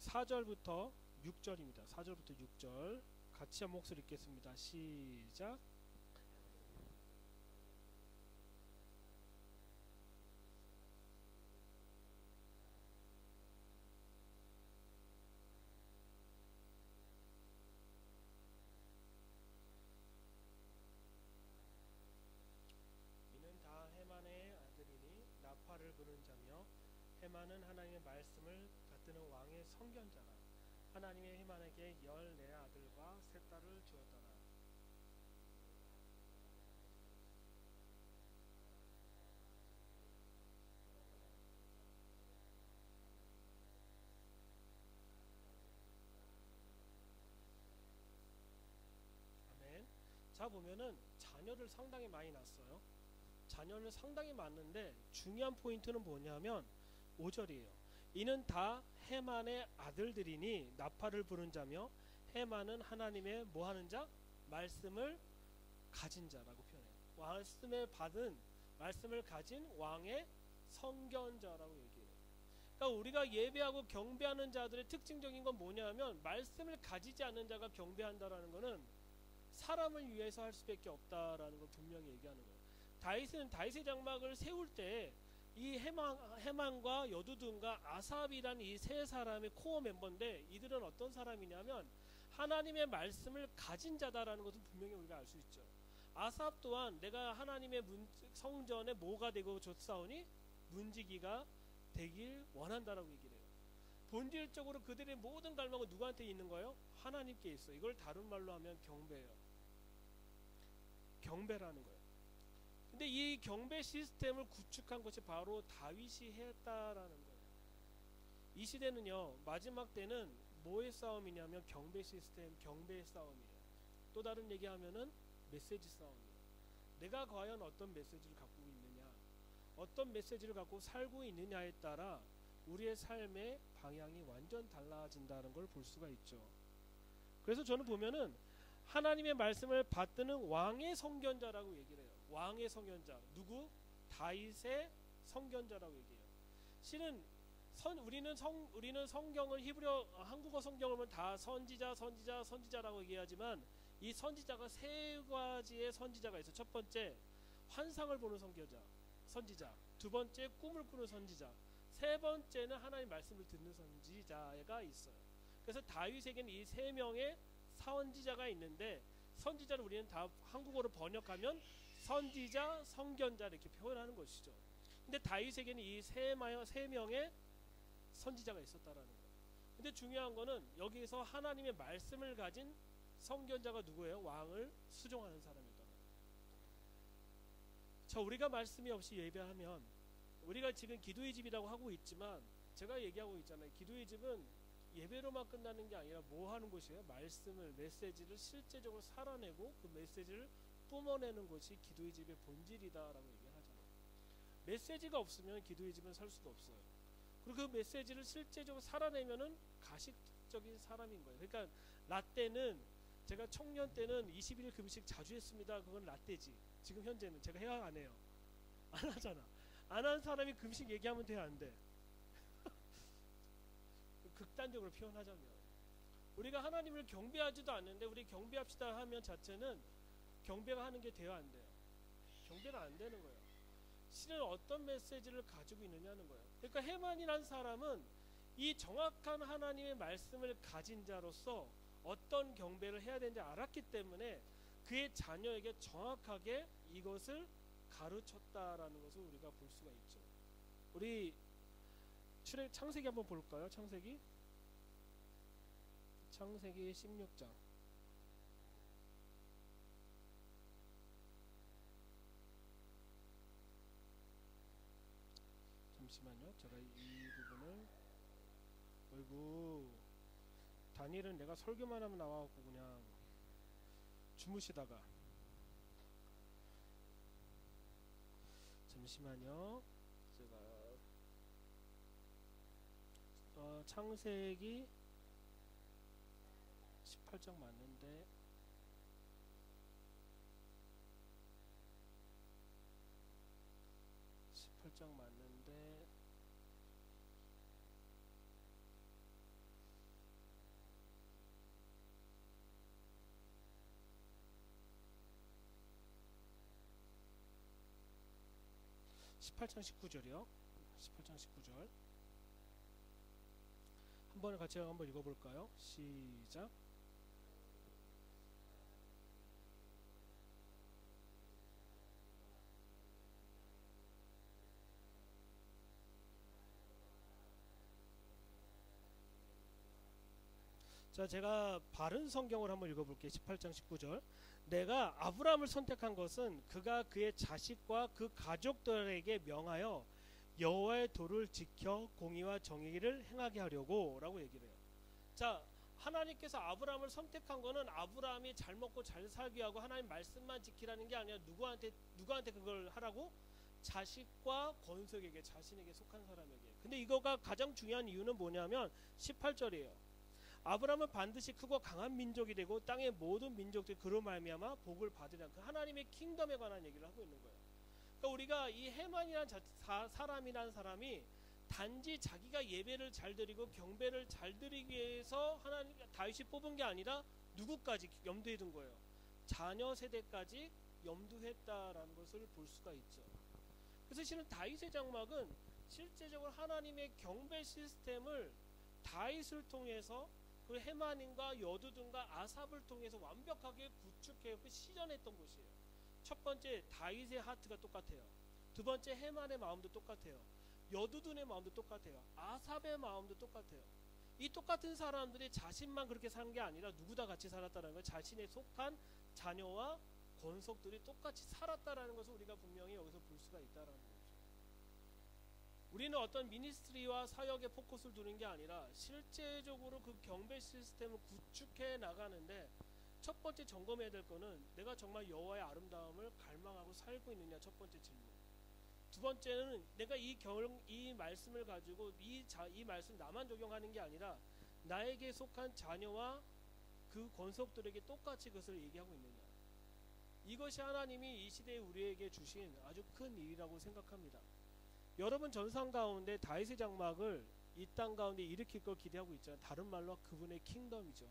4절부터 6절입니다. 4절부터 6절 같이 한 목소리 읽겠습니다. 시작. 이는 다 해만의 아들이니 나팔을 부는 자며, 해만은 하나님의 말씀을 받드는 왕의 선견자라. 하나님의 해만에게 14 아들과 3 딸을 주었더라. 아멘. 자, 보면은 자녀를 상당히 많이 낳았어요. 자녀를 상당히 많은데 중요한 포인트는 뭐냐면 5절이에요. 이는 다 해만의 아들들이니 나팔을 부는 자며, 해만은 하나님의 뭐하는 자? 말씀을 가진 자라고 표현해요. 말씀을 가진 왕의 선견자라고 얘기해요. 그러니까 우리가 예배하고 경배하는 자들의 특징적인 건 뭐냐면, 말씀을 가지지 않는 자가 경배한다라는 것은 사람을 위해서 할 수밖에 없다라는 걸 분명히 얘기하는 거예요. 다윗은 다윗의 장막을 세울 때 이 해만과 여두둔과 아삽이란 이 세 사람의 코어 멤버인데, 이들은 어떤 사람이냐면 하나님의 말씀을 가진 자다라는 것은 분명히 우리가 알 수 있죠. 아삽 또한 내가 하나님의 성전에 뭐가 되고 줬사오니 문지기가 되길 원한다라고 얘기를 해요. 본질적으로 그들의 모든 갈망은 누구한테 있는 거예요? 하나님께 있어요. 이걸 다른 말로 하면 경배예요. 경배라는 거예요. 근데 이 경배 시스템을 구축한 것이 바로 다윗이 했다라는 거예요. 이 시대는요, 마지막 때는 뭐의 싸움이냐면 경배 시스템, 경배의 싸움이에요. 또 다른 얘기하면은 메시지 싸움이에요. 내가 과연 어떤 메시지를 갖고 있느냐, 어떤 메시지를 갖고 살고 있느냐에 따라 우리의 삶의 방향이 완전 달라진다는 걸 볼 수가 있죠. 그래서 저는 보면은 하나님의 말씀을 받드는 왕의 선견자라고 얘기를 해요. 왕의 선견자. 누구? 다윗의 선견자라고 얘기해요. 실은 우리는 성경을 한국어 성경을 보면 다 선지자라고 얘기하지만 이 선지자가 세 가지의 선지자가 있어요. 첫 번째, 환상을 보는 선지자. 두 번째, 꿈을 꾸는 선지자. 세 번째는 하나님의 말씀을 듣는 선지자가 있어요. 그래서 다윗에게는 이 세 명의 선지자가 있는데, 선지자를 우리는 다 한국어로 번역하면 선지자, 선견자 이렇게 표현하는 것이죠. 근데 다윗에게는 이 세 명의 선지자가 있었다라는 거예요. 근데 중요한 거는 여기서 하나님의 말씀을 가진 선견자가 누구예요? 왕을 수종하는 사람이었다는 거예요. 자, 우리가 말씀이 없이 예배하면, 우리가 지금 기도의 집이라고 하고 있지만 제가 얘기하고 있잖아요. 기도의 집은 예배로만 끝나는 게 아니라 뭐 하는 곳이에요? 메시지를 실제적으로 살아내고 그 메시지를 뿜어내는 것이 기도의 집의 본질이다라고 얘기를 하잖아요. 메시지가 없으면 기도의 집은 살 수가 없어요. 그리고 그 메시지를 실제적으로 살아내면은 가식적인 사람인 거예요. 그러니까 라떼는, 제가 청년 때는 21일 금식 자주 했습니다. 그건 라떼지. 지금 현재는 제가 해야 안 해요. 안 하잖아. 안 한 사람이 금식 얘기하면 돼, 안 돼? 극단적으로 표현하자면 우리가 하나님을 경배하지도 않는데 우리 경배합시다 하면 자체는 경배가 하는 게 돼야 안 돼요. 경배가 안 되는 거예요. 실은 어떤 메시지를 가지고 있느냐는 거예요. 그러니까 헤만이라는 사람은 이 정확한 하나님의 말씀을 가진 자로서 어떤 경배를 해야 되는지 알았기 때문에 그의 자녀에게 정확하게 이것을 가르쳤다라는 것을 우리가 볼 수가 있죠. 우리 창세기 한번 볼까요? 창세기 16장. 잠시만요. 제가 이 부분을, 어이구, 다니엘은 내가 설교만 하면 나와갖고 그냥 주무시다가, 잠시만요. 제가 창세기 18장 맞는데, 맞는데 18장 19절이요. 18장 19절 한번 같이 한번 읽어볼까요? 시작. 자, 제가 바른 성경을 한번 읽어볼게요. 18장 19절. 내가 아브라함을 선택한 것은 그가 그의 자식과 그 가족들에게 명하여 여호와의 도를 지켜 공의와 정의를 행하게 하려고 라고 얘기를 해요. 자, 하나님께서 아브라함을 선택한 거는 아브라함이 잘 먹고 잘 살게 하고 하나님 말씀만 지키라는 게 아니라 누구한테 그걸 하라고? 자식과 권속에게, 자신에게 속한 사람에게. 근데 이거가 가장 중요한 이유는 뭐냐면 18절이에요. 아브라함은 반드시 크고 강한 민족이 되고 땅의 모든 민족들이 그로 말미암아 복을 받으리라. 그 하나님의 킹덤에 관한 얘기를 하고 있는 거예요. 그러니까 우리가 이 헤만이라는 사람이라는 사람이 단지 자기가 예배를 잘 드리고 경배를 잘 드리기 위해서 하나님 다윗이 뽑은 게 아니라 누구까지 염두에 둔 거예요. 자녀 세대까지 염두했다라는 것을 볼 수가 있죠. 그래서 실은 다윗의 장막은 실제적으로 하나님의 경배 시스템을 다윗을 통해서 그 헤만인과 여두둔과 아삽을 통해서 완벽하게 구축해 실현했던 것이에요. 첫 번째, 다윗의 하트가 똑같아요. 두 번째, 헤만의 마음도 똑같아요. 여두둔의 마음도 똑같아요. 아삽의 마음도 똑같아요. 이 똑같은 사람들이 자신만 그렇게 사는 게 아니라 누구 다 같이 살았다는 거예요. 자신의 속한 자녀와 권속들이 똑같이 살았다라는 것을 우리가 분명히 여기서 볼 수가 있다라는 거죠. 우리는 어떤 미니스트리와 사역에 포커스를 두는 게 아니라 실제적으로 그 경배 시스템을 구축해 나가는데 첫 번째 점검해야 될 거는 내가 정말 여호와의 아름다움을 갈망하고 살고 있느냐, 첫 번째 질문. 두 번째는 내가 이 말씀을 가지고 이 말씀 나만 적용하는 게 아니라 나에게 속한 자녀와 그 권속들에게 똑같이 그것을 얘기하고 있느냐. 이것이 하나님이 이 시대에 우리에게 주신 아주 큰 일이라고 생각합니다. 여러분 전상 가운데 다윗의 장막을 이 땅 가운데 일으킬 걸 기대하고 있잖아요. 다른 말로 그분의 킹덤이죠.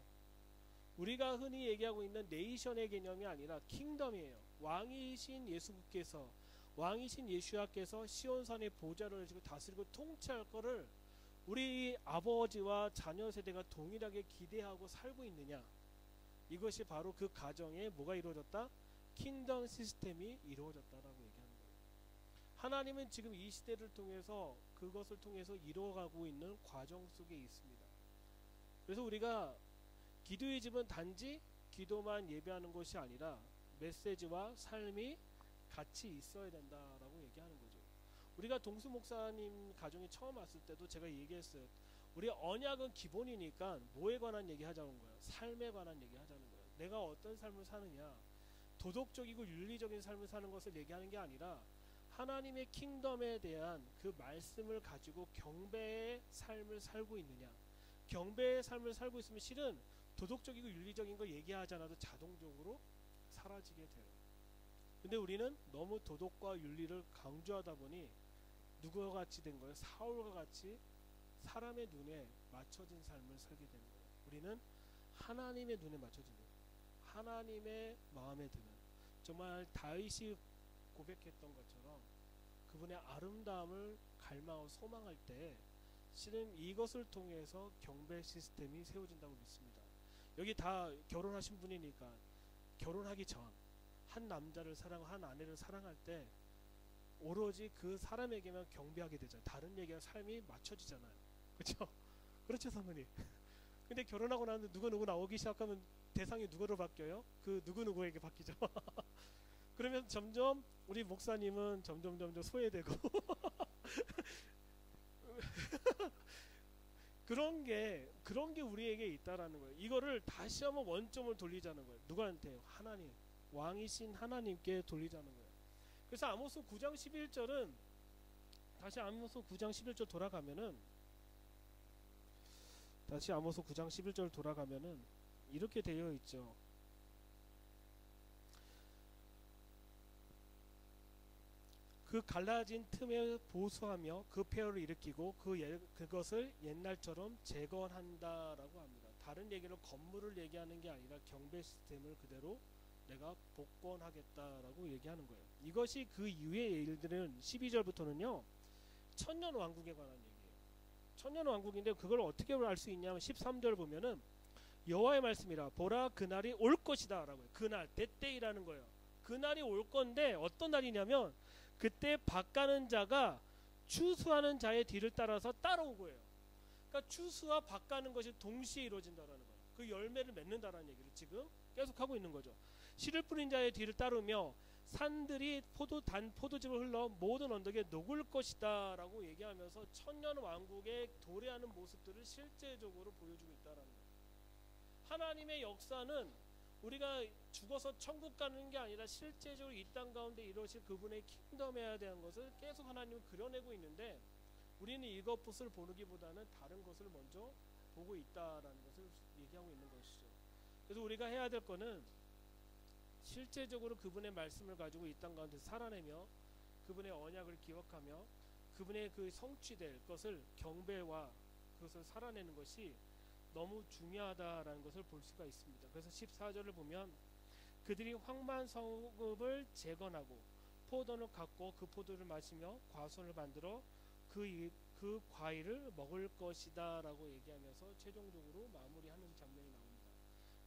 우리가 흔히 얘기하고 있는 네이션의 개념이 아니라 킹덤이에요. 왕이신 예수께서, 왕이신 예수야께서 시온산의 보좌를 지고 다스리고 통치할 거를 우리 아버지와 자녀 세대가 동일하게 기대하고 살고 있느냐. 이것이 바로 그 가정에 뭐가 이루어졌다? 킹덤 시스템이 이루어졌다라고 얘기하는 거예요. 하나님은 지금 이 시대를 통해서 그것을 통해서 이루어가고 있는 과정 속에 있습니다. 그래서 우리가 기도의 집은 단지 기도만 예배하는 것이 아니라 메시지와 삶이 같이 있어야 된다라고 얘기하는 거죠. 우리가 동수 목사님 가정에 처음 왔을 때도 제가 얘기했어요. 우리 언약은 기본이니까 뭐에 관한 얘기 하자는 거예요? 삶에 관한 얘기 하자는 거예요. 내가 어떤 삶을 사느냐, 도덕적이고 윤리적인 삶을 사는 것을 얘기하는 게 아니라 하나님의 킹덤에 대한 그 말씀을 가지고 경배의 삶을 살고 있느냐. 경배의 삶을 살고 있으면 실은 도덕적이고 윤리적인 거 얘기하지 않아도 자동적으로 사라지게 돼요. 근데 우리는 너무 도덕과 윤리를 강조하다 보니 누구와 같이 된 거예요? 사울과 같이 사람의 눈에 맞춰진 삶을 살게 되는 거예요. 우리는 하나님의 눈에 맞춰진 거예요. 하나님의 마음에 드는, 정말 다윗이 고백했던 것처럼 그분의 아름다움을 갈망하고 소망할 때 실은 이것을 통해서 경배 시스템이 세워진다고 믿습니다. 여기 다 결혼하신 분이니까 결혼하기 전 한 남자를 사랑하고 한 아내를 사랑할 때 오로지 그 사람에게만 경배하게 되잖아요. 다른 얘기와 삶이 맞춰지잖아요. 그렇죠? 그렇죠, 사모님. 근데 결혼하고 나면 누구 나오기 시작하면 대상이 누구로 바뀌어요? 그 누구에게 바뀌죠. 그러면 점점 우리 목사님은 점점 소외되고 그런 게 우리에게 있다라는 거예요. 이거를 다시 한번 원점을 돌리자는 거예요. 누구한테? 하나님, 왕이신 하나님께 돌리자는 거예요. 그래서 아모스 9장 11절은 다시 아모스 9장 11절 돌아가면은 이렇게 되어 있죠. 그 갈라진 틈에 보수하며 그 폐허를 일으키고 그것을 옛날처럼 재건한다라고 합니다. 다른 얘기로 건물을 얘기하는 게 아니라 경배 시스템을 그대로 내가 복권하겠다라고 얘기하는 거예요. 이것이 그 이후의 일들은 12절부터는요 천년 왕국에 관한 얘기예요. 천년 왕국인데 그걸 어떻게 알 수 있냐면 13절 보면은 여호와의 말씀이라 보라 그날이 올 것이다 라고 해요. 그날, 때때이라는 거예요. 그날이 올 건데 어떤 날이냐면 그때 밭가는 자가 추수하는 자의 뒤를 따라서 따라오고 해요. 그러니까 추수와 밭가는 것이 동시에 이루어진다라는 거예요. 그 열매를 맺는다라는 얘기를 지금 계속 하고 있는 거죠. 씨를 뿌린 자의 뒤를 따르며 산들이 포도즙을 흘러 모든 언덕에 녹을 것이다 라고 얘기하면서 천년 왕국의 도래하는 모습들을 실제적으로 보여주고 있다라는 거예요. 하나님의 역사는 우리가 죽어서 천국 가는 게 아니라 실제적으로 이 땅 가운데 이루어질 그분의 킹덤에 대한 것을 계속 하나님은 그려내고 있는데 우리는 이것을 보기보다는 다른 것을 먼저 보고 있다라는 것을 얘기하고 있는 것이죠. 그래서 우리가 해야 될 거는 실제적으로 그분의 말씀을 가지고 이 땅 가운데 살아내며 그분의 언약을 기억하며 그분의 그 성취될 것을 경배와 그것을 살아내는 것이 너무 중요하다라는 것을 볼 수가 있습니다. 그래서 14절을 보면 그들이 황만 성읍을 재건하고 포도를 갖고 그 포도를 마시며 과수원을 만들어 그 과일을 먹을 것이다 라고 얘기하면서 최종적으로 마무리하는 장면이 나옵니다.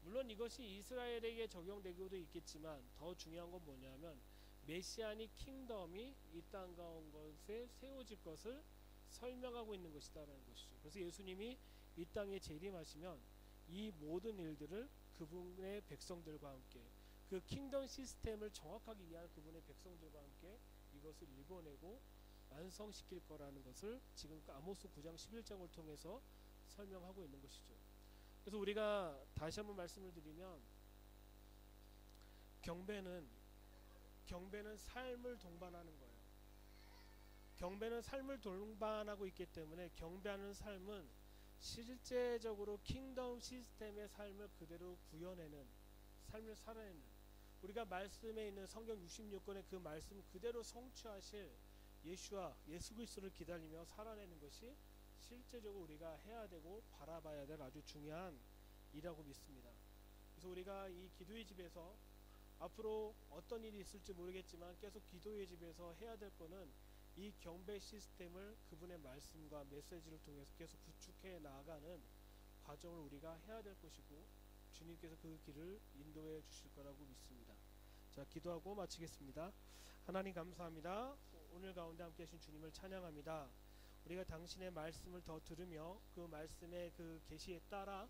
물론 이것이 이스라엘에게 적용되고도 있겠지만 더 중요한 건 뭐냐면 메시아닉 킹덤이 이 땅 가운데 세워질 것을 설명하고 있는 것이다라는 것이죠. 그래서 예수님이 이 땅에 재림하시면 이 모든 일들을 그분의 백성들과 함께 그 킹덤 시스템을 정확하게 이해하는 그분의 백성들과 함께 이것을 읽어내고 완성시킬 거라는 것을 지금 아모스 9장 11장을 통해서 설명하고 있는 것이죠. 그래서 우리가 다시 한번 말씀을 드리면 경배는 삶을 동반하는 거예요. 경배는 삶을 동반하고 있기 때문에 경배하는 삶은 실제적으로 킹덤 시스템의 삶을 그대로 구현해내는 삶을 살아내는, 우리가 말씀에 있는 성경 66권의 그 말씀 그대로 성취하실 예수 그리스도를 기다리며 살아내는 것이 실제적으로 우리가 해야 되고 바라봐야 될 아주 중요한 일이라고 믿습니다. 그래서 우리가 이 기도의 집에서 앞으로 어떤 일이 있을지 모르겠지만 계속 기도의 집에서 해야 될 거는 이 경배 시스템을 그분의 말씀과 메시지를 통해서 계속 구축해 나아가는 과정을 우리가 해야 될 것이고, 주님께서 그 길을 인도해 주실 거라고 믿습니다. 자, 기도하고 마치겠습니다. 하나님 감사합니다. 오늘 가운데 함께 하신 주님을 찬양합니다. 우리가 당신의 말씀을 더 들으며 그 말씀의 그 계시에 따라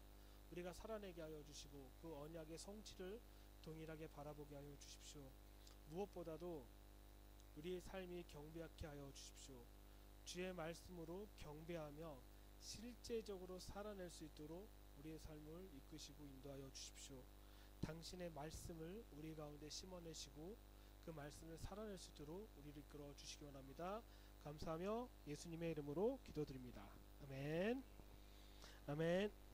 우리가 살아내게 하여 주시고, 그 언약의 성취를 동일하게 바라보게 하여 주십시오. 무엇보다도 우리의 삶이 경배하게 하여 주십시오. 주의 말씀으로 경배하며 실제적으로 살아낼 수 있도록 우리의 삶을 이끄시고 인도하여 주십시오. 당신의 말씀을 우리 가운데 심어내시고 그 말씀을 살아낼 수 있도록 우리를 이끌어 주시기 원합니다. 감사하며 예수님의 이름으로 기도드립니다. 아멘. 아멘.